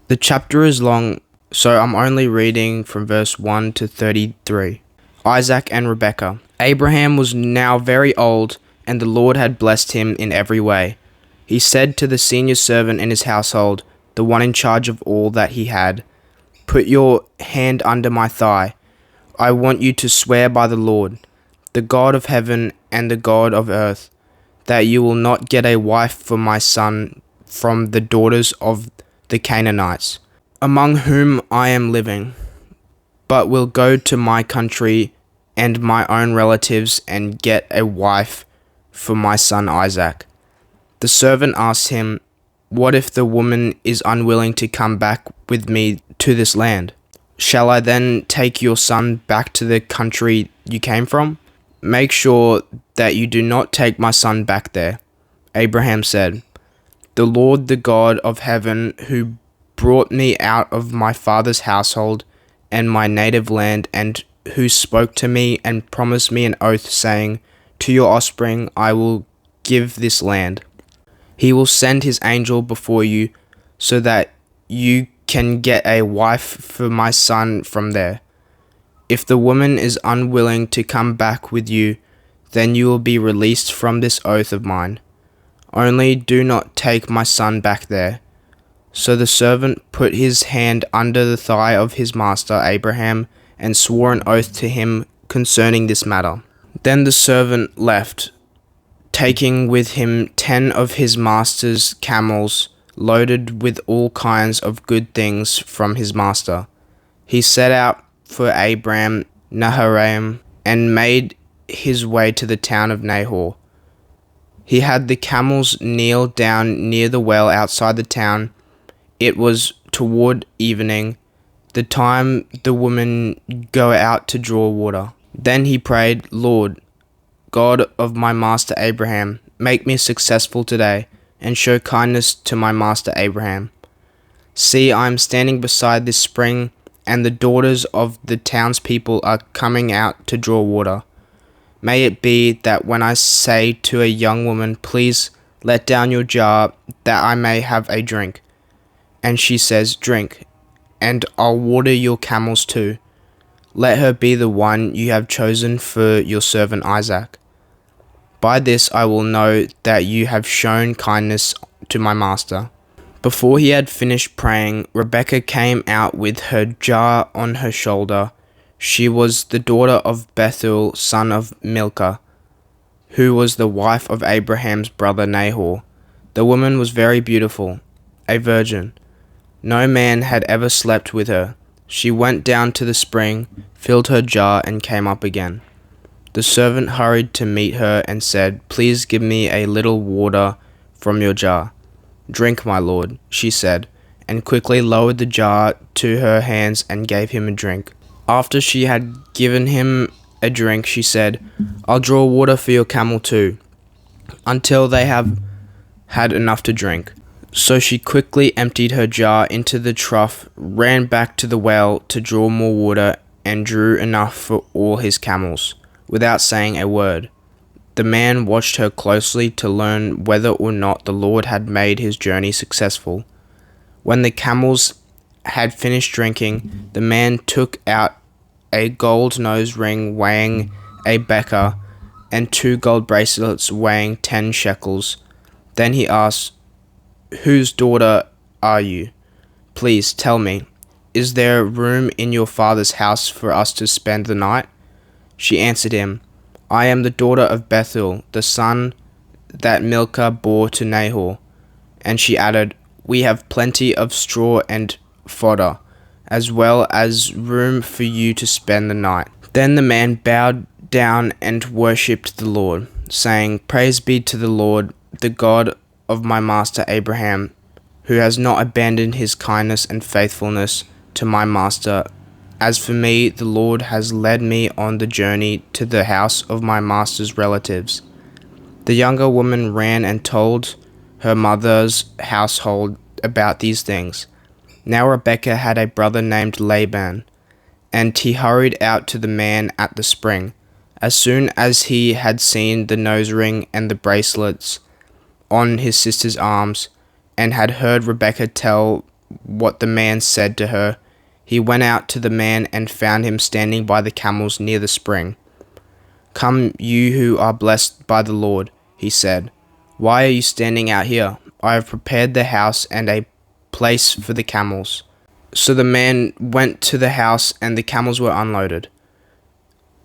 The chapter is long, so I'm only reading from verse 1 to 33. Isaac and Rebekah. Abraham was now very old, and the Lord had blessed him in every way. He said to the senior servant in his household, the one in charge of all that he had, "Put your hand under my thigh. I want you to swear by the Lord, the God of heaven and the God of earth, that you will not get a wife for my son from the daughters of the Canaanites, among whom I am living, but will go to my country and my own relatives and get a wife for my son Isaac." The servant asked him, "What if the woman is unwilling to come back with me to this land? Shall I then take your son back to the country you came from?" "Make sure that you do not take my son back there," Abraham said. "The Lord, the God of heaven, who brought me out of my father's household and my native land, and who spoke to me and promised me an oath, saying, 'To your offspring I will give this land.' He will send his angel before you so that you can get a wife for my son from there. If the woman is unwilling to come back with you, then you will be released from this oath of mine. Only do not take my son back there." So the servant put his hand under the thigh of his master Abraham and swore an oath to him concerning this matter. Then the servant left, taking with him 10 of his master's camels loaded with all kinds of good things from his master. He set out for Abram Naharaim and made his way to the town of Nahor. He had the camels kneel down near the well outside the town. It was toward evening, the time the women go out to draw water. Then he prayed, "Lord, God of my master Abraham, make me successful today, and show kindness to my master Abraham. See, I am standing beside this spring, and the daughters of the townspeople are coming out to draw water. May it be that when I say to a young woman, 'Please let down your jar, that I may have a drink,' and she says, 'Drink, and I'll water your camels too,' let her be the one you have chosen for your servant Isaac. By this I will know that you have shown kindness to my master." Before he had finished praying, Rebekah came out with her jar on her shoulder. She was the daughter of Bethuel, son of Milcah, who was the wife of Abraham's brother Nahor. The woman was very beautiful, a virgin. No man had ever slept with her. She went down to the spring, filled her jar, and came up again. The servant hurried to meet her and said, "Please give me a little water from your jar." "Drink, my lord," she said, and quickly lowered the jar to her hands and gave him a drink. After she had given him a drink, she said, "I'll draw water for your camel too, until they have had enough to drink." So she quickly emptied her jar into the trough, ran back to the well to draw more water, and drew enough for all his camels, without saying a word. The man watched her closely to learn whether or not the Lord had made his journey successful. When the camels had finished drinking, the man took out a gold nose ring weighing a becker and 2 gold bracelets weighing 10 shekels. Then he asked, "Whose daughter are you? Please tell me, is there room in your father's house for us to spend the night?" She answered him, "I am the daughter of Bethuel, the son that Milcah bore to Nahor." And she added, "We have plenty of straw and fodder, as well as room for you to spend the night." Then the man bowed down and worshipped the Lord, saying, "Praise be to the Lord, the God of my master Abraham, who has not abandoned his kindness and faithfulness to my master. As for me, the Lord has led me on the journey to the house of my master's relatives." The younger woman ran and told her mother's household about these things. Now Rebekah had a brother named Laban, and he hurried out to the man at the spring. As soon as he had seen the nose ring and the bracelets on his sister's arms, and had heard Rebekah tell what the man said to her, he went out to the man and found him standing by the camels near the spring. "Come, you who are blessed by the Lord," he said. "Why are you standing out here? I have prepared the house and a place for the camels." So the man went to the house and the camels were unloaded.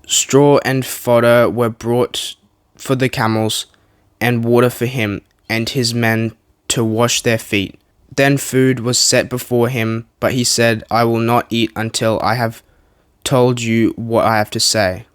Straw and fodder were brought for the camels, and water for him and his men to wash their feet. Then food was set before him, but he said, "I will not eat until I have told you what I have to say."